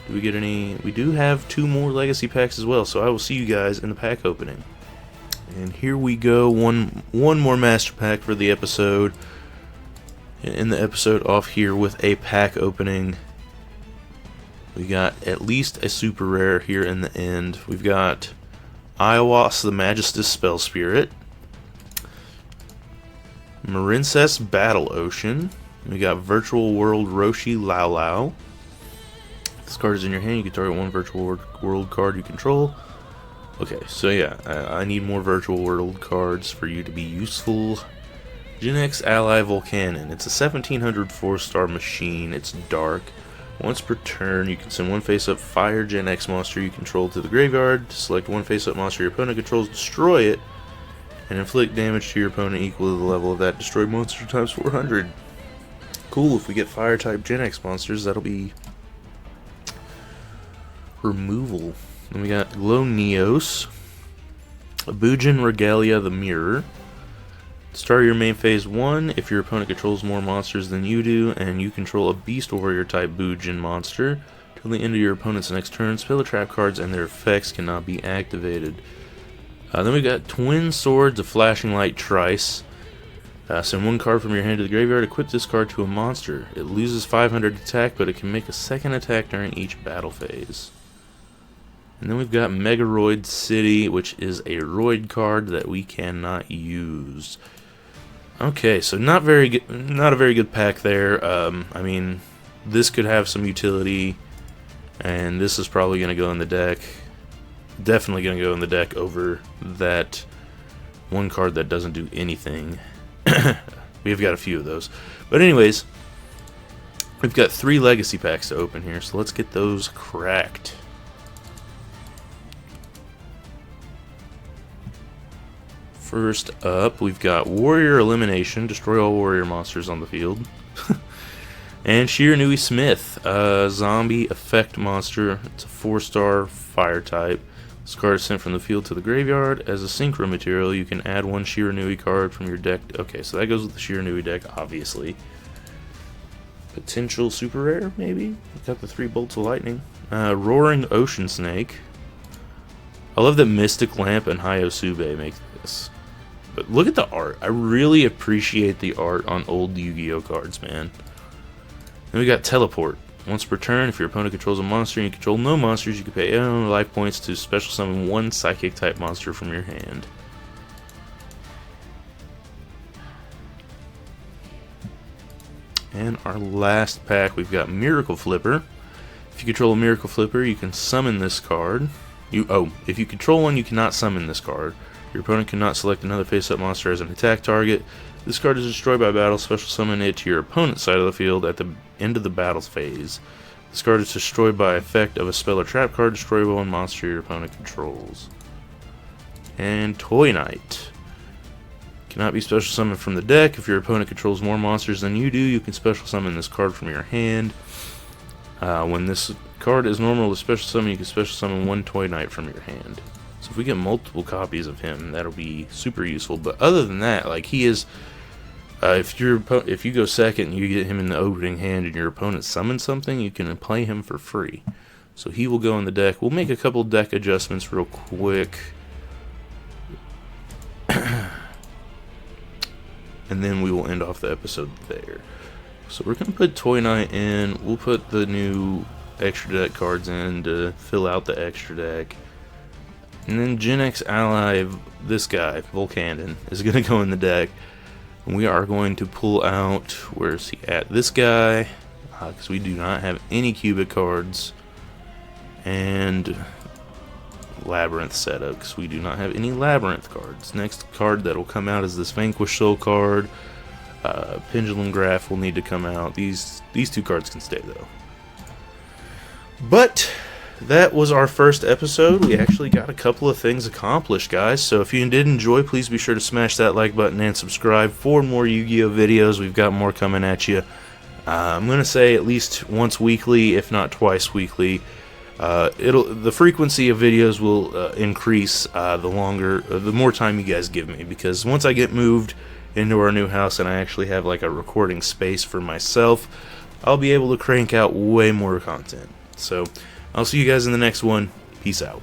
Do we get any? We do have 2 more Legacy Packs as well, so I will see you guys in the pack opening. And here we go, one more Master Pack for the episode. And in the episode off here with a pack opening. We got at least a super rare here in the end. We've got Iwas the Magistus Spell Spirit, Marincess Battle Ocean. We got Virtual World Roshi Lao Lao. If this card is in your hand, you can target 1 Virtual World card you control. Okay, so yeah, I need more Virtual World cards for you to be useful. Gen X Ally Volcanon. It's a 1700 4-star machine. It's dark. Once per turn, you can send 1 face-up Fire Gen X monster you control to the graveyard, select 1 face-up monster your opponent controls, destroy it, and inflict damage to your opponent equal to the level of that destroyed monster times 400. Cool, if we get Fire-type Gen X monsters, that'll be removal. Then we got Glow Neos, Bujin Regalia the Mirror. Start your main phase 1 if your opponent controls more monsters than you do, and you control a Beast Warrior type Bujin monster. Till the end of your opponent's next turn, spell trap cards and their effects cannot be activated. Then we got Twin Swords of Flashing Light Trice. Send 1 card from your hand to the graveyard, equip this card to a monster. It loses 500 attack, but it can make a second attack during each battle phase. And then we've got Megaroid City, which is a Roid card that we cannot use. Okay, so not a very good pack there. I mean, this could have some utility, and this is probably going to go in the deck. Definitely going to go in the deck over that 1 card that doesn't do anything. We've got a few of those. But anyways, we've got 3 Legacy Packs to open here, so let's get those cracked. First up, we've got Warrior Elimination, destroy all warrior monsters on the field. And Shiranui Smith, zombie effect monster. It's a 4-star fire type. This card is sent from the field to the graveyard. As a synchro material, you can add 1 Shiranui card from your deck. Okay, so that goes with the Shiranui deck, obviously. Potential super rare, maybe? We've got the 3 bolts of lightning. Roaring Ocean Snake. I love that Mystic Lamp and Hyosube make this. But look at the art. I really appreciate the art on old Yu-Gi-Oh cards, man. Then we got Teleport. Once per turn, if your opponent controls a monster and you control no monsters, you can pay life points to special summon 1 Psychic type monster from your hand. And our last pack, we've got Miracle Flipper. If you control a Miracle Flipper, you can summon this card. If you control one, you cannot summon this card. Your opponent cannot select another face-up monster as an attack target. This card is destroyed by battle. Special summon it to your opponent's side of the field at the end of the battle phase. This card is destroyed by effect of a spell or trap card. Destroy one monster your opponent controls. And Toy Knight. Cannot be special summoned from the deck. If your opponent controls more monsters than you do, you can special summon this card from your hand. When this card is normal to special summon, you can special summon one Toy Knight from your hand. So if we get multiple copies of him, that'll be super useful. But other than that, like, he is, if you go second and you get him in the opening hand and your opponent summons something, you can play him for free. So he will go in the deck. We'll make a couple deck adjustments real quick. And then we will end off the episode there. So we're going to put Toy Knight in. We'll put the new extra deck cards in to fill out the extra deck. And then Gen X Ally, this guy, Volcandon, is going to go in the deck. And we are going to pull out, where is he at? This guy, because we do not have any Cubic cards. And Labyrinth setup, because we do not have any Labyrinth cards. Next card that will come out is this Vanquish Soul card. Pendulum Graph will need to come out. These two cards can stay though. But that was our first episode. We actually got a couple of things accomplished, guys. So if you did enjoy, please be sure to smash that like button and subscribe for more Yu-Gi-Oh videos. We've got more coming at you. I'm gonna say at least once weekly, if not twice weekly. The frequency of videos will increase the more time you guys give me, because once I get moved into our new house and I actually have like a recording space for myself, I'll be able to crank out way more content. So I'll see you guys in the next one. Peace out.